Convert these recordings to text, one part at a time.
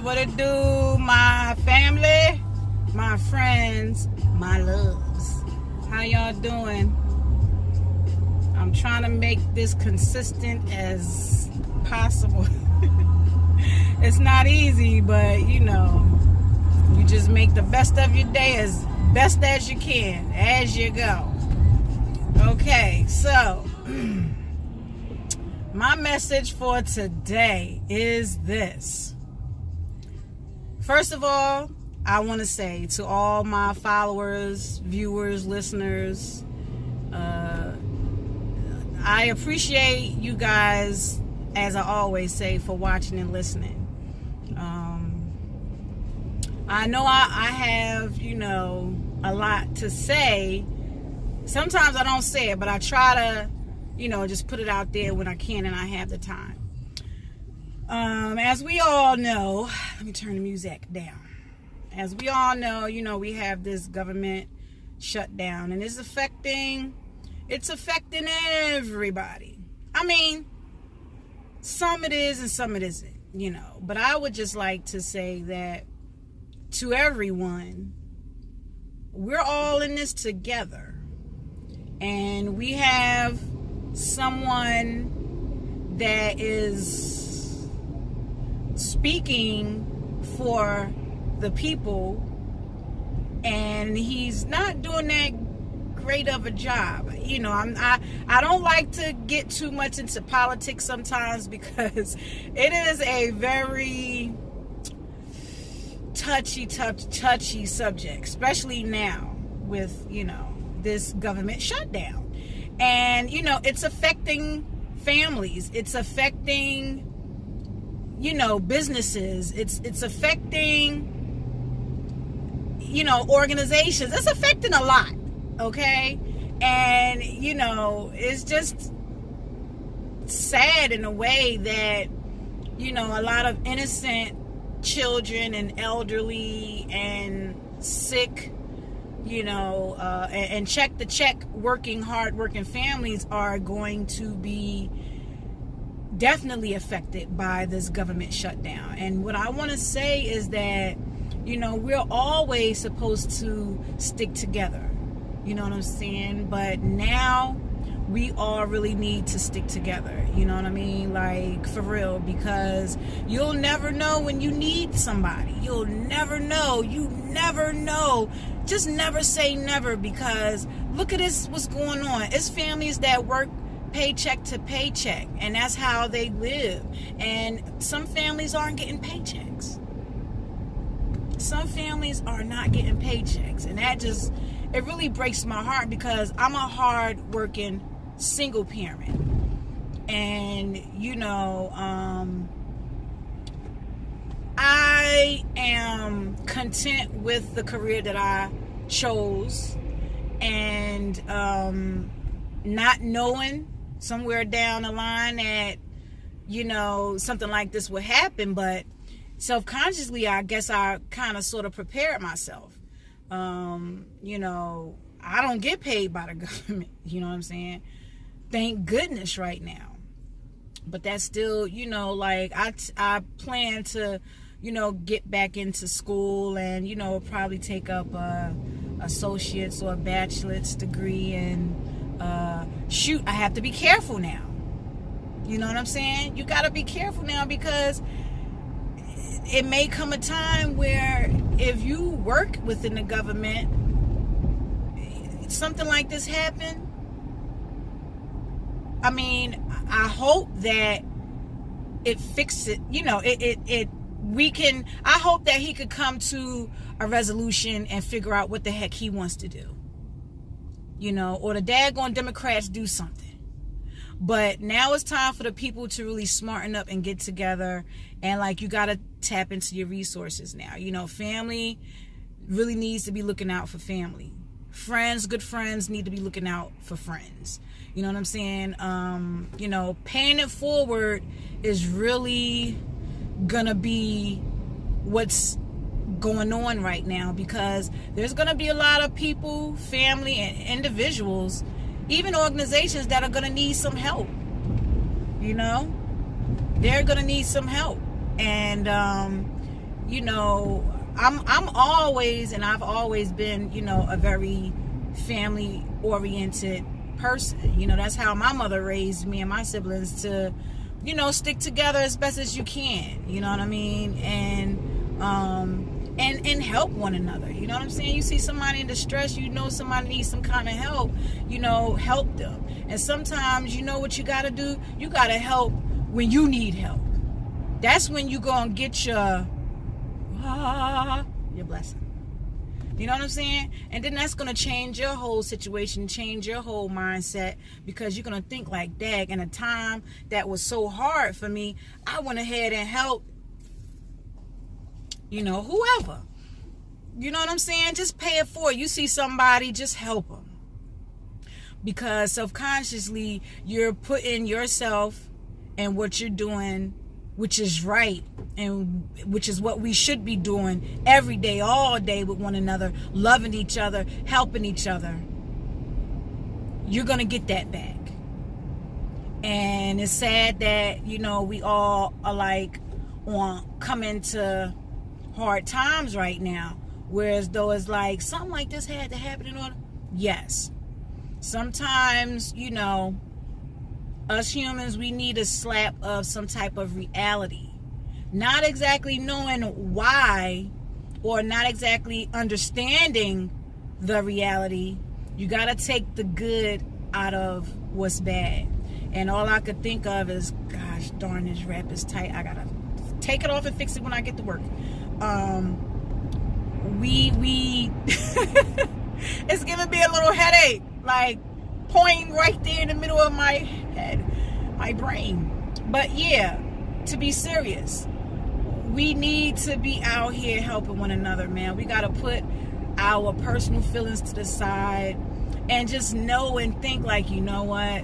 What it do, my family, my friends, my loves? How y'all doing? I'm trying to make this consistent as possible. It's not easy, but you know, you just make the best of your day as best as you can as you go. Okay, so my message for today is this. First of all, I want to say to all my followers, viewers, listeners, I appreciate you guys, as I always say, for watching and listening. I know I have, you know, a lot to say. Sometimes I don't say it, but I try to, you know, just put it out there when I can and I have the time. As we all know, let me turn the music down. As we all know, you know, we have this government shutdown, and it's affecting everybody. I mean, some it is and some it isn't, you know. But I would just like to say that to everyone, we're all in this together. And we have someone that is speaking for the people, and he's not doing that great of a job. You know, I don't like to get too much into politics sometimes, because it is a very touchy subject, especially now with, you know, this government shutdown. And you know, it's affecting families, it's affecting, you know, businesses, it's affecting, you know, organizations. It's affecting a lot, okay? And you know, it's just sad in a way that, you know, a lot of innocent children and elderly and sick, you know, and check working, hard-working families are going to be definitely affected by this government shutdown. And what I want to say is that, you know, we're always supposed to stick together. You know what I'm saying? But now we all really need to stick together. You know what I mean? Like, for real, because you'll never know when you need somebody. You'll never know. You never know. Just never say never, because look at this, what's going on. It's families that work paycheck to paycheck, and that's how they live. And some families aren't getting paychecks. Some families are not getting paychecks, and that just, it really breaks my heart, because I'm a hard-working single parent. And, you know, I am content with the career that I chose, and not knowing somewhere down the line that, you know, something like this would happen. But self-consciously, I guess I kind of sort of prepared myself. You know, I don't get paid by the government, you know what I'm saying? Thank goodness right now. But that's still, you know, like, I plan to, you know, get back into school and, you know, probably take up a associate's or a bachelor's degree. And shoot, I have to be careful now. You know what I'm saying? You got to be careful now, because it may come a time where if you work within the government, something like this happen. I mean, I hope that it fixes it. You know, I hope that he could come to a resolution and figure out what the heck he wants to do. You know, or the daggone Democrats do something. But now it's time for the people to really smarten up and get together. And like, you got to tap into your resources now. You know, family really needs to be looking out for family. Friends, good friends, need to be looking out for friends. You know what I'm saying? You know, paying it forward is really gonna be what's going on right now, because there's gonna be a lot of people, family, and individuals, even organizations, that are gonna need some help. You know, they're gonna need some help. And you know, I'm always, and I've always been, you know, a very family oriented person. You know, that's how my mother raised me and my siblings, to, you know, stick together as best as you can. You know what I mean? And help one another. You know what I'm saying? You see somebody in distress, you know somebody needs some kind of help, you know, help them. And sometimes, you know what you got to do? You got to help when you need help. That's when you going to get your blessing. You know what I'm saying? And then that's going to change your whole situation, change your whole mindset, because you're going to think like, dag, in a time that was so hard for me, I went ahead and helped, you know, whoever. You know what I'm saying? Just pay it forward. You see somebody, just help them. Because subconsciously, you're putting yourself and what you're doing, which is right, and which is what we should be doing every day, all day with one another, loving each other, helping each other. You're going to get that back. And it's sad that, you know, we all are like coming to hard times right now, whereas though it's like something like this had to happen in order. Yes, sometimes, you know, us humans, we need a slap of some type of reality, not exactly knowing why or not exactly understanding the reality. You got to take the good out of what's bad. And all I could think of is, gosh darn, this wrap is tight, I gotta take it off and fix it when I get to work. It's giving me a little headache, like pointing right there in the middle of my head, my brain. But yeah, to be serious, we need to be out here helping one another, man. We got to put our personal feelings to the side and just know and think like, you know what,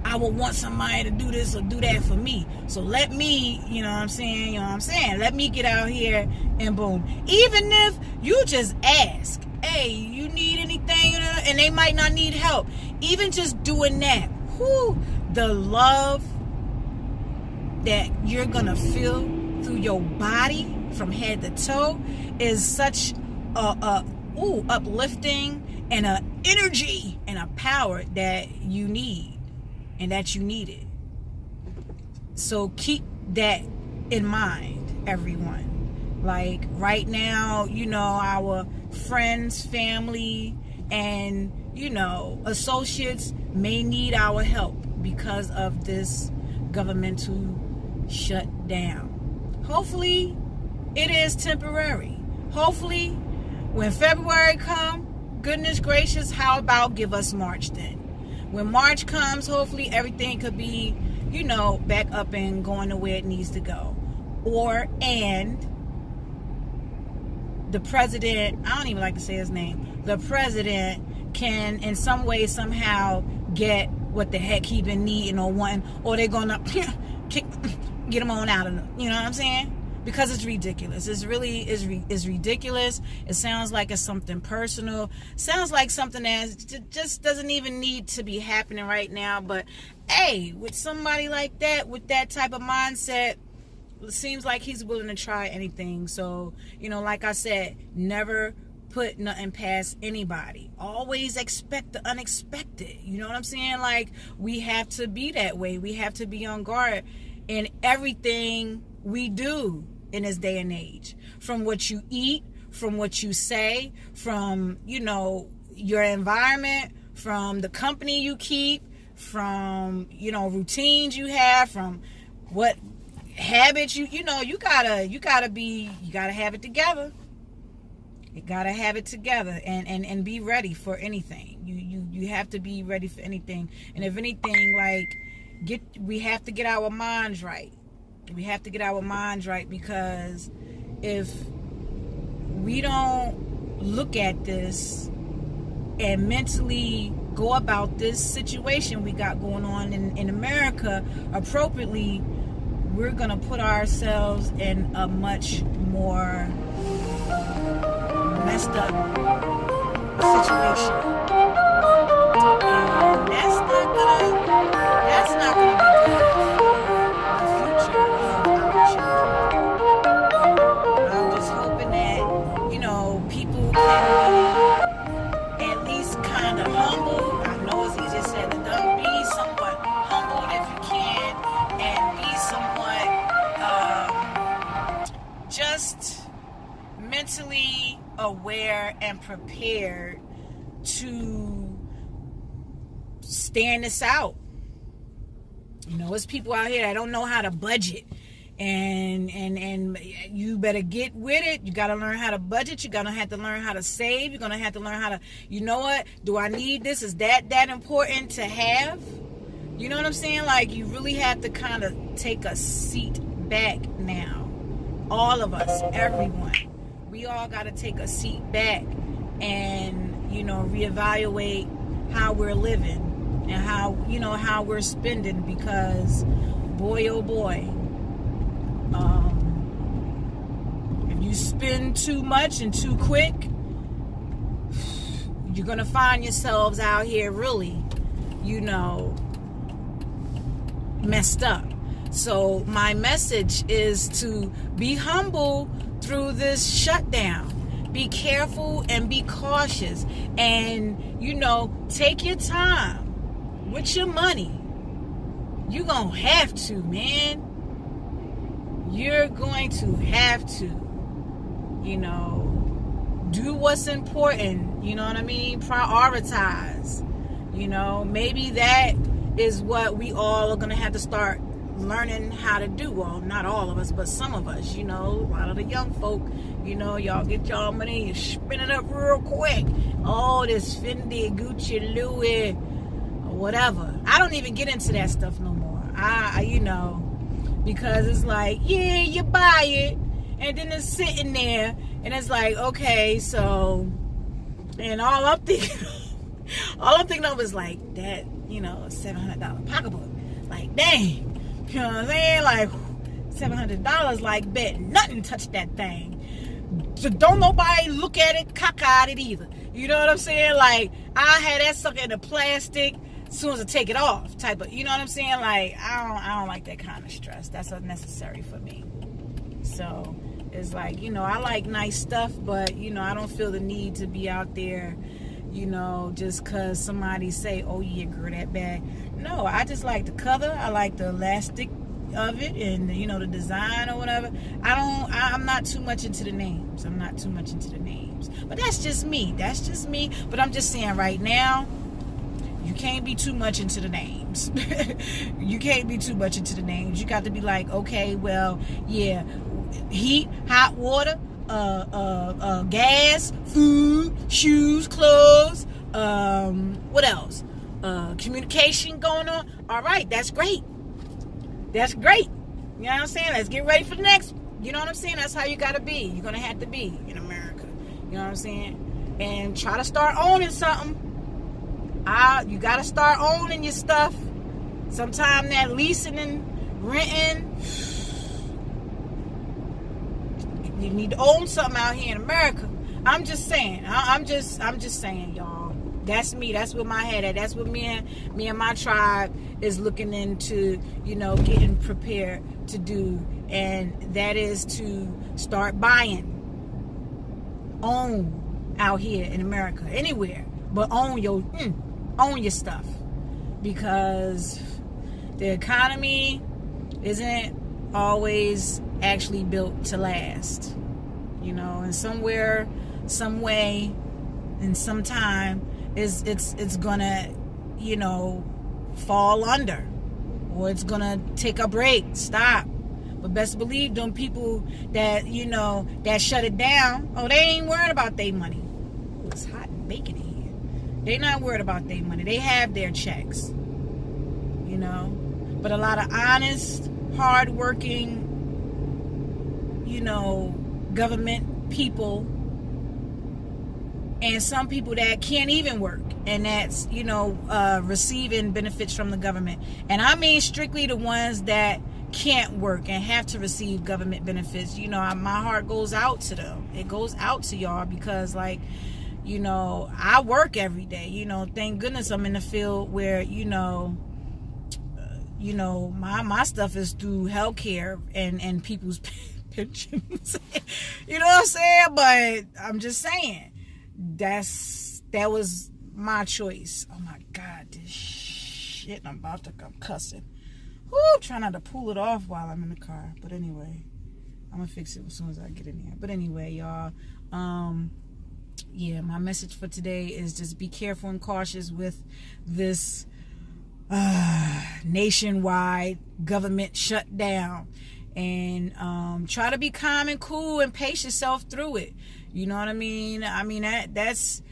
I would want somebody to do this or do that for me. So let me, you know what I'm saying? Let me get out here and boom. Even if you just ask, hey, you need anything? And they might not need help. Even just doing that, the love that you're going to feel through your body from head to toe is such uplifting and a energy and a power that you need. And that you need it. So keep that in mind, everyone. Like right now, you know, our friends, family, and, you know, associates may need our help because of this governmental shutdown. Hopefully, it is temporary. Hopefully, when February comes, goodness gracious, how about give us March then? When March comes, hopefully everything could be, you know, back up and going to where it needs to go. And the president, I don't even like to say his name, the president can in some way, somehow get what the heck he been needing or wanting, or they're going to get him on out of them. You know what I'm saying? Because it's ridiculous. It's really is ridiculous. It sounds like it's something personal. Sounds like something that just doesn't even need to be happening right now. But hey, with somebody like that, with that type of mindset, it seems like he's willing to try anything. So, you know, like I said, never put nothing past anybody. Always expect the unexpected. You know what I'm saying? Like, we have to be that way. We have to be on guard in everything we do in this day and age, from what you eat, from what you say, from, you know, your environment, from the company you keep, from, you know, routines you have, from what habits you gotta have it together. You gotta have it together and be ready for anything. You have to be ready for anything. And if anything, like, we have to get our minds right. We have to get our minds right, because if we don't look at this and mentally go about this situation we got going on in America appropriately, we're going to put ourselves in a much more messed up situation. And that's not gonna be good for the future of our children. mentally aware and prepared to stand this out. You know, there's people out here that don't know how to budget. And you better get with it. You got to learn how to budget. You're going to have to learn how to save. You're going to have to learn how to, you know what? Do I need this? Is that important to have? You know what I'm saying? Like, you really have to kind of take a seat back now. All of us, everyone. We all got to take a seat back and, you know, reevaluate how we're living and how we're spending, because boy, oh boy, if you spend too much and too quick, you're gonna find yourselves out here really, you know, messed up. So my message is to be humble through this shutdown. Be careful and be cautious, and, you know, take your time with your money. You're gonna have to, man. You're going to have to, you know, do what's important. You know what I mean? Prioritize. You know, maybe that is what we all are going to have to start learning how to do. Well, not all of us, but some of us. You know, a lot of the young folk, you know, y'all get y'all money, you spin it up real quick. Oh, this Fendi, Gucci, Louis, or whatever. I don't even get into that stuff no more. You know, because it's like, yeah, you buy it, and then it's sitting there, and it's like, okay, so, and all I'm thinking of is like that, you know, $700 pocketbook. Like, dang, you know what I'm saying? Like, $700, like, bet nothing touched that thing. So don't nobody look at it, cock at it either. You know what I'm saying? Like, I had that sucker in the plastic. As soon as I take it off, type of, you know what I'm saying? Like, I don't like that kind of stress. That's unnecessary for me. So it's like, you know, I like nice stuff, but, you know, I don't feel the need to be out there, you know, just because somebody say, oh yeah, girl, that bag. No, I just like the color. I like the elastic of it, and, you know, the design or whatever. I'm not too much into the names. But that's just me. But I'm just saying right now, you can't be too much into the names. You got to be like, okay, well, yeah, heat, hot water, gas, food, shoes, clothes, what else? Communication going on. All right, that's great. You know what I'm saying? Let's get ready for the next. You know what I'm saying? That's how you got to be. You're going to have to be in America. You know what I'm saying? And try to start owning something. You got to start owning your stuff. Sometime that leasing and renting, you need to own something out here in America. I'm just saying. I'm just saying, y'all. That's me. That's what my head at. That's what me and my tribe is looking into, you know, getting prepared to do. And that is to start buying. Own out here in America. Anywhere. But own your stuff, because the economy isn't always actually built to last, you know, and somewhere, some way, and sometime it's gonna, you know, fall under, or it's gonna take a break, stop. But best believe them people that, you know, that shut it down, oh, they ain't worried about their money. Ooh, it's hot and baking in here. They're not worried about their money. They have their checks, you know. But a lot of honest, hardworking, you know, government people, and some people that can't even work, and that's, you know, receiving benefits from the government. And I mean strictly the ones that can't work and have to receive government benefits. You know, my heart goes out to them. It goes out to y'all, because, like, you know, I work every day. You know, thank goodness I'm in the field where, you know, my stuff is through healthcare and people's pensions. You know what I'm saying? But I'm just saying, that was my choice. Oh my God, this shit! I'm cussing. Whoo, trying not to pull it off while I'm in the car. But anyway, I'm gonna fix it as soon as I get in there. But anyway, y'all, yeah, my message for today is just be careful and cautious with this nationwide government shutdown, and try to be calm and cool and pace yourself through it. You know what I mean? I mean, that's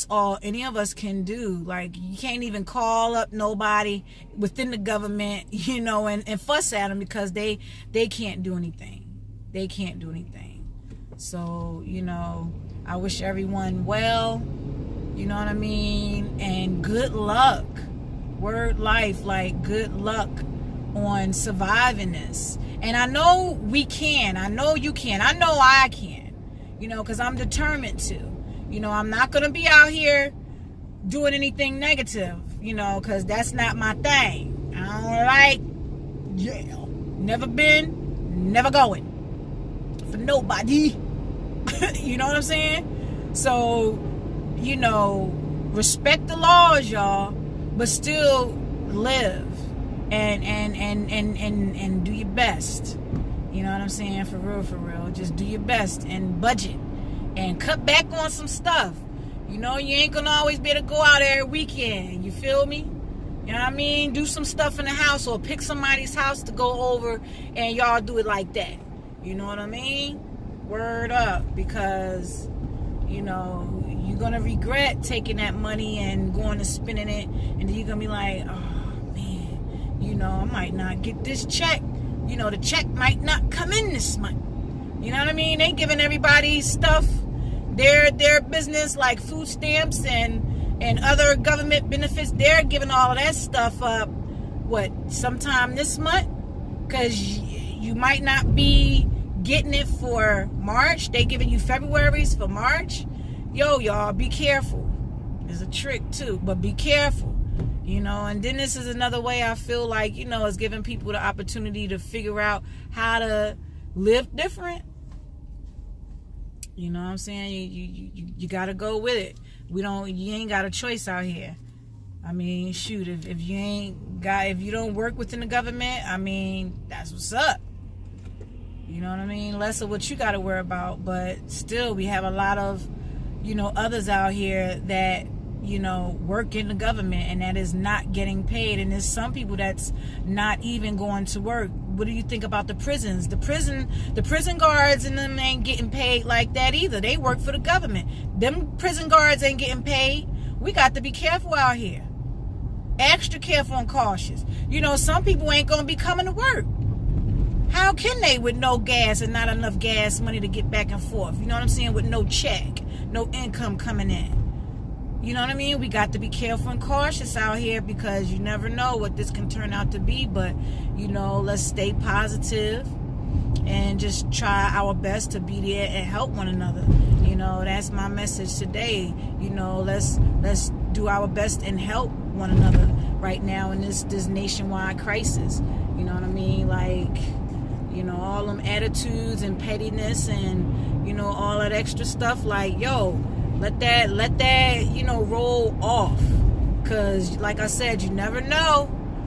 all any of us can do. Like, you can't even call up nobody within the government, you know, and fuss at them because they can't do anything. They can't do anything. So, you know, I wish everyone well, you know what I mean, and good luck. Word life, like, good luck on surviving this. And I know we can. I know you can. I know I can, you know, because I'm determined to. You know, I'm not going to be out here doing anything negative, you know, because that's not my thing. I don't like jail. Never been, never going. For nobody. You know what I'm saying? So, you know, respect the laws, y'all, but still live and do your best. You know what I'm saying? For real, for real. Just do your best and budget. And cut back on some stuff. You know, you ain't gonna always be able to go out every weekend. You feel me? You know what I mean? Do some stuff in the house, or pick somebody's house to go over and y'all do it like that. You know what I mean? Word up. Because, you know, you're gonna regret taking that money and going and spending it. And then you're gonna be like, oh man, you know, I might not get this check. You know, the check might not come in this month. You know what I mean? They giving everybody stuff, their business, like food stamps and other government benefits. They're giving all of that stuff up, sometime this month? Because you might not be getting it for March. They giving you February's for March. Yo, y'all, be careful. There's a trick too, but be careful. You know, and then this is another way I feel like, you know, it's giving people the opportunity to figure out how to live different. You know what I'm saying? You gotta go with it. You ain't got a choice out here. I mean, shoot, if you don't work within the government, I mean, that's what's up. You know what I mean? Less of what you gotta worry about, but still, we have a lot of, you know, others out here that, you know, work in the government and that is not getting paid. And there's some people that's not even going to work. What do you think about the prisons? The prison guards and them ain't getting paid like that either. They work for the government. Them prison guards ain't getting paid. We got to be careful out here. Extra careful and cautious. You know, some people ain't going to be coming to work. How can they with no gas and not enough gas money to get back and forth? You know what I'm saying? With no check, no income coming in. You know what I mean? We got to be careful and cautious out here because you never know what this can turn out to be. But, you know, let's stay positive and just try our best to be there and help one another. You know, that's my message today. You know, let's do our best and help one another right now in this nationwide crisis. You know what I mean? Like, you know, all them attitudes and pettiness and, you know, all that extra stuff. Like, yo, let that, you know, roll off. Because, like I said, you never know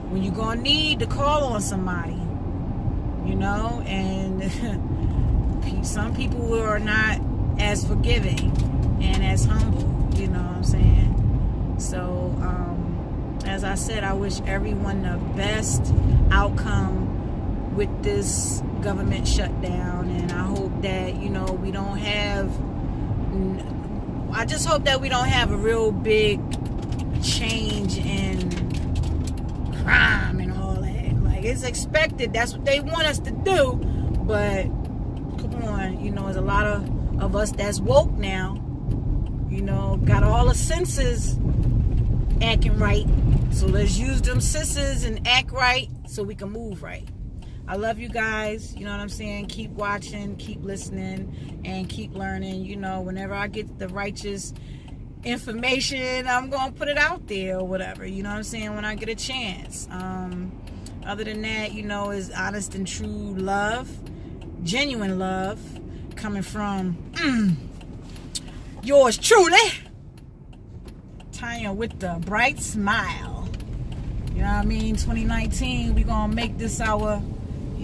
when you're going to need to call on somebody. You know? And some people are not as forgiving and as humble. You know what I'm saying? So, as I said, I wish everyone the best outcome with this government shutdown. And I hope that, you know, I just hope that we don't have a real big change in crime and all that. Like, it's expected. That's what they want us to do. But, come on. You know, there's a lot of us that's woke now. You know, got all the senses acting right. So let's use them senses and act right so we can move right. I love you guys. You know what I'm saying? Keep watching, keep listening, and keep learning. You know, whenever I get the righteous information, I'm going to put it out there or whatever. You know what I'm saying? When I get a chance. Other than that, you know, is honest and true love, genuine love, coming from yours truly, Tanya with the bright smile. You know what I mean? 2019, we're going to make this our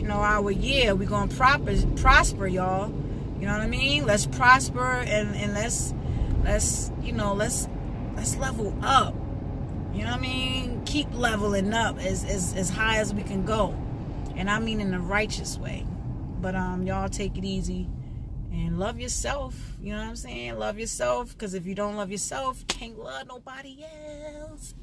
our year. We're gonna prosper, y'all. You know what I mean? Let's prosper and let's level up. You know what I mean? Keep leveling up as high as we can go. And I mean in a righteous way. But y'all take it easy and love yourself. You know what I'm saying? Love yourself, because if you don't love yourself, you can't love nobody else.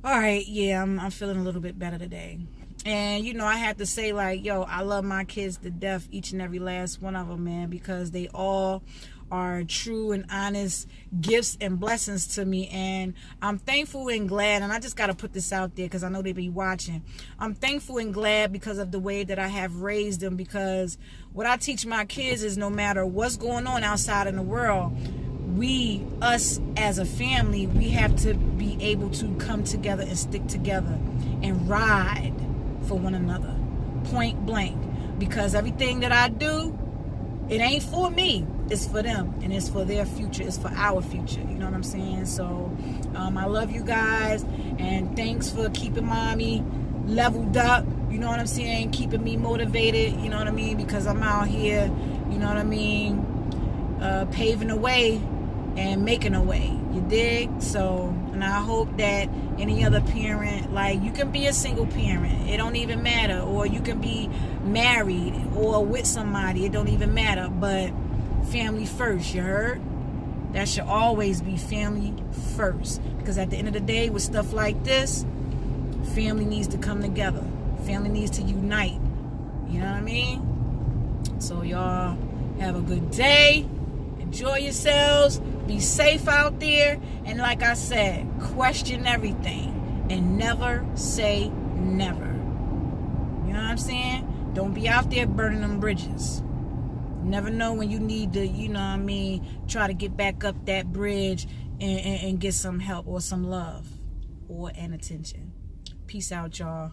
All right, yeah, I'm feeling a little bit better today. And I have to say, like, yo, I love my kids to death, each and every last one of them, man, because they all are true and honest gifts and blessings to me. And I'm thankful and glad, and I just got to put this out there because I know they be watching. I'm thankful and glad because of the way that I have raised them, because what I teach my kids is no matter what's going on outside in the world, us as a family, we have to be able to come together and stick together and ride for one another, point blank. Because everything that I do, it ain't for me, it's for them, and it's for their future, it's for our future. You know what I'm saying? So I love you guys, and thanks for keeping mommy leveled up. You know what I'm saying? Keeping me motivated. You know what I mean? Because I'm out here, you know what I mean, paving the way and making a way. You dig? So, and I hope that any other parent, like, you can be a single parent, it don't even matter, or you can be married or with somebody, it don't even matter, but family first, you heard? That should always be family first, because at the end of the day, with stuff like this, family needs to come together, family needs to unite. You know what I mean? So y'all have a good day, enjoy yourselves, be safe out there, and like I said, question everything and never say never. You know what I'm saying? Don't be out there burning them bridges. Never know when you need to, you know what I mean, try to get back up that bridge and get some help or some love or an attention. Peace out, y'all.